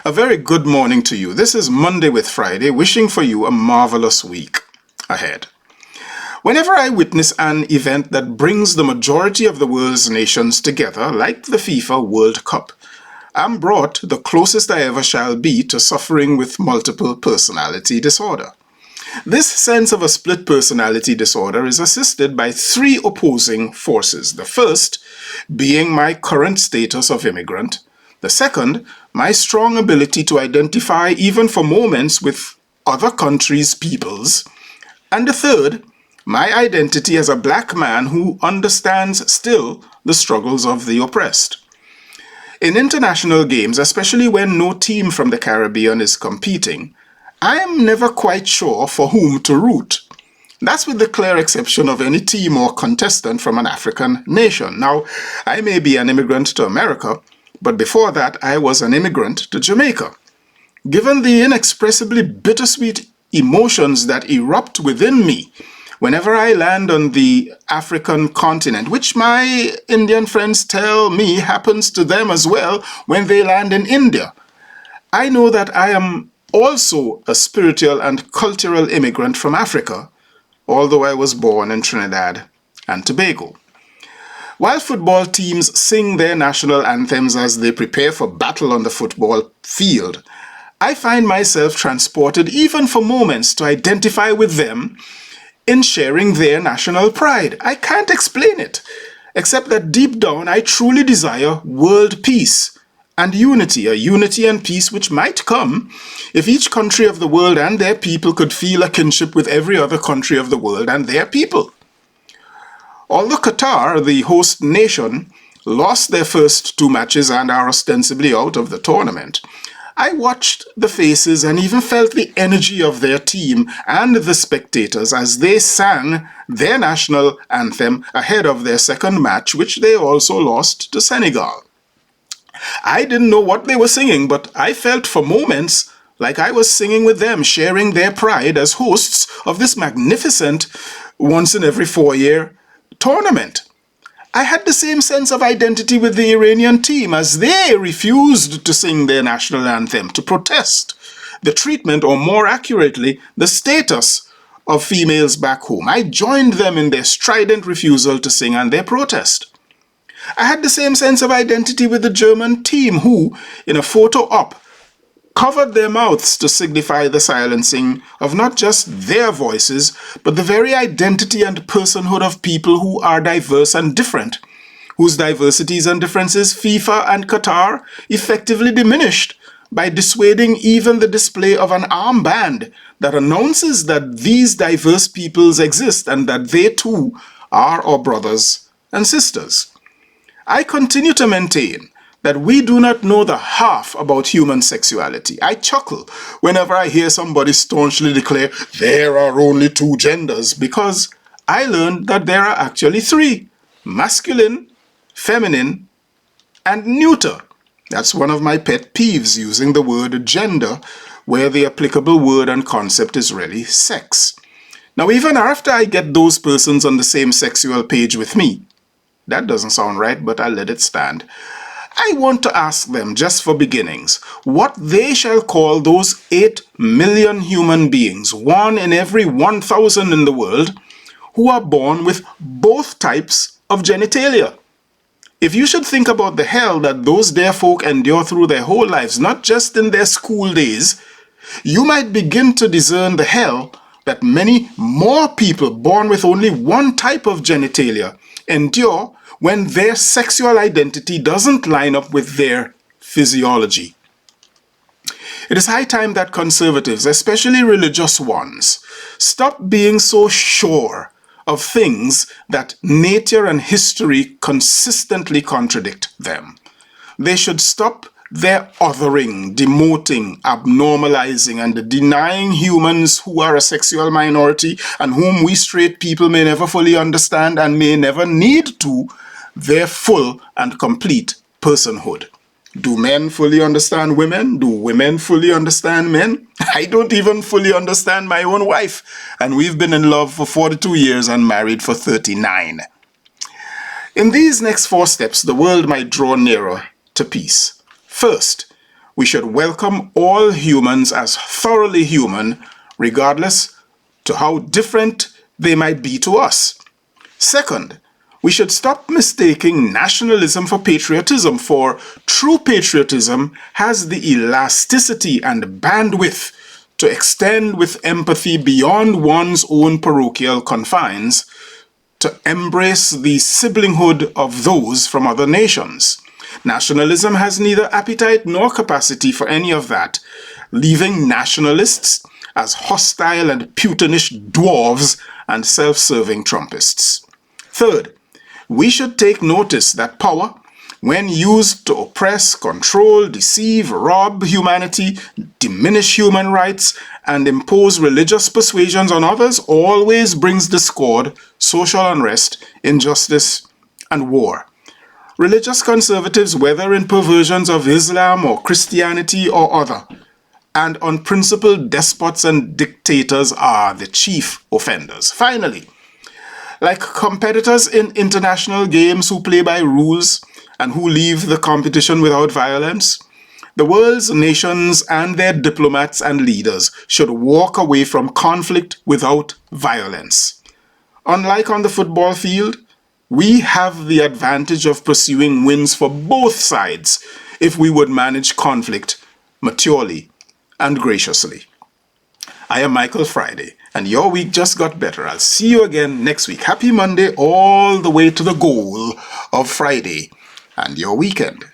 A very good morning to you. This is Monday with Friday, wishing for you a marvelous week ahead. Whenever I witness an event that brings the majority of the world's nations together, like the FIFA World Cup, I'm brought the closest I ever shall be to suffering with multiple personality disorder. This sense of a split personality disorder is assisted by three opposing forces. The first being my current status of immigrant. The second, my strong ability to identify even for moments with other countries' peoples. And the third, my identity as a black man who understands still the struggles of the oppressed. In international games, especially when no team from the Caribbean is competing, I am never quite sure for whom to root. That's with the clear exception of any team or contestant from an African nation. Now, I may be an immigrant to America, but before that I was an immigrant to Jamaica. Given the inexpressibly bittersweet emotions that erupt within me whenever I land on the African continent, which my Indian friends tell me happens to them as well when they land in India, I know that I am also a spiritual and cultural immigrant from Africa, although I was born in Trinidad and Tobago. While football teams sing their national anthems as they prepare for battle on the football field, I find myself transported even for moments to identify with them in sharing their national pride. I can't explain it, except that deep down I truly desire world peace and unity, a unity and peace which might come if each country of the world and their people could feel a kinship with every other country of the world and their people. Although Qatar, the host nation, lost their first two matches and are ostensibly out of the tournament, I watched the faces and even felt the energy of their team and the spectators as they sang their national anthem ahead of their second match, which they also lost to Senegal. I didn't know what they were singing, but I felt for moments like I was singing with them, sharing their pride as hosts of this magnificent once in every 4-year tournament. I had the same sense of identity with the Iranian team as they refused to sing their national anthem to protest the treatment, or more accurately, the status of females back home. I joined them in their strident refusal to sing and their protest. I had the same sense of identity with the German team who, in a photo op, covered their mouths to signify the silencing of not just their voices, but the very identity and personhood of people who are diverse and different, whose diversities and differences FIFA and Qatar effectively diminished by dissuading even the display of an armband that announces that these diverse peoples exist and that they too are our brothers and sisters. I continue to maintain that we do not know the half about human sexuality. I chuckle whenever I hear somebody staunchly declare there are only two genders, because I learned that there are actually three: masculine, feminine, and neuter. That's one of my pet peeves, using the word gender where the applicable word and concept is really sex. Now, even after I get those persons on the same sexual page with me, that doesn't sound right, but I'll let it stand. I want to ask them, just for beginnings, what they shall call those 8 million human beings, 1 in every 1,000 in the world, who are born with both types of genitalia. If you should think about the hell that those dear folk endure through their whole lives, not just in their school days, you might begin to discern the hell that many more people born with only one type of genitalia endure when their sexual identity doesn't line up with their physiology. It is high time that conservatives, especially religious ones, stop being so sure of things that nature and history consistently contradict them. They should stop their othering, demoting, abnormalizing, and denying humans who are a sexual minority and whom we straight people may never fully understand and may never need to, their full and complete personhood. Do men fully understand women? Do women fully understand men? I don't even fully understand my own wife, and we've been in love for 42 years and married for 39. In these next 4 steps, the world might draw nearer to peace. First, We should welcome all humans as thoroughly human, regardless to how different they might be to us. Second, we should stop mistaking nationalism for patriotism, for true patriotism has the elasticity and bandwidth to extend with empathy beyond one's own parochial confines, to embrace the siblinghood of those from other nations. Nationalism has neither appetite nor capacity for any of that, leaving nationalists as hostile and putinish dwarves and self-serving Trumpists. Third, we should take notice that power, when used to oppress, control, deceive, rob humanity, diminish human rights, and impose religious persuasions on others, always brings discord, social unrest, injustice, and war. Religious conservatives, whether in perversions of Islam or Christianity or other, and unprincipled despots and dictators are the chief offenders. Finally, like competitors in international games who play by rules and who leave the competition without violence, the world's nations and their diplomats and leaders should walk away from conflict without violence. Unlike on the football field, we have the advantage of pursuing wins for both sides if we would manage conflict maturely and graciously. I am Michael Friday, and your week just got better. I'll see you again next week. Happy Monday all the way to the goal of Friday and your weekend.